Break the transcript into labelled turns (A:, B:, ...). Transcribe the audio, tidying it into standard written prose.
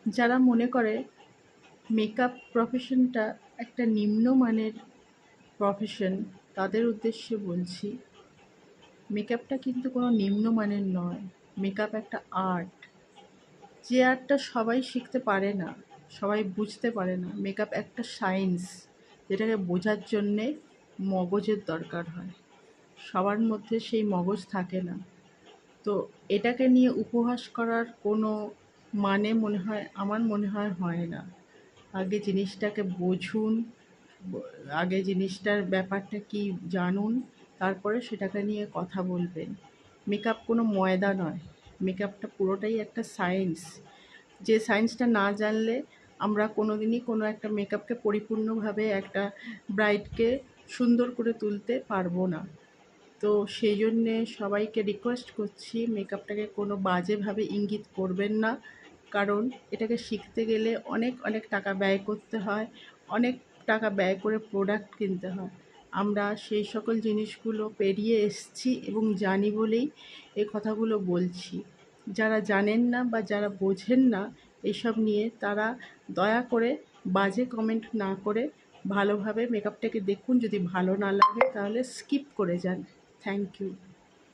A: যারা মনে করে মেকআপ প্রফেশনটা একটা নিম্নমানের প্রফেশন, তাদের উদ্দেশ্যে বলছি, মেকআপটা কিন্তু কোনো নিম্নমানের নয়। মেকআপ একটা আর্ট। যে আর্টটা সবাই শিখতে পারে না, সবাই বুঝতে পারে না। মেকআপ একটা সায়েন্স, যেটাকে বোঝার জন্যে মগজের দরকার হয়। সবার মধ্যে সেই মগজ থাকে না। তো এটাকে নিয়ে উপহাস করার কোনো মানে আমার মনে হয় না। আগে জিনিসটাকে বুঝুন, আগে জিনিসটার ব্যাপারটা কি জানুন, তারপরে সেটাকে নিয়ে কথা বলবেন। মেকআপ কোনো ময়দা নয়। মেকআপটা পুরোটাই একটা সায়েন্স। যে সায়েন্সটা না জানলে আমরা কোনোদিনই কোনো একটা মেকআপকে পরিপূর্ণভাবে একটা ব্রাইডকে সুন্দর করে তুলতে পারবো না। তো সেই জন্যে সবাইকে রিকোয়েস্ট করছি, মেকআপটাকে কোনো বাজেভাবে ইঙ্গিত করবেন না। কারণ এটাকে শিখতে গেলে অনেক অনেক টাকা ব্যয় করতে হয়, অনেক টাকা ব্যয় করে প্রোডাক্ট কিনতে হয়। আমরা সেই সকল জিনিসগুলো পেরিয়ে এসেছি এবং জানি বলেই এই কথাগুলো বলছি। যারা জানেন না বা যারা বোঝেন না এসব নিয়ে, তারা দয়া করে বাজে কমেন্ট না করে ভালোভাবে মেকআপটাকে দেখুন। যদি ভালো না লাগে তাহলে স্কিপ করে যান। Thank you.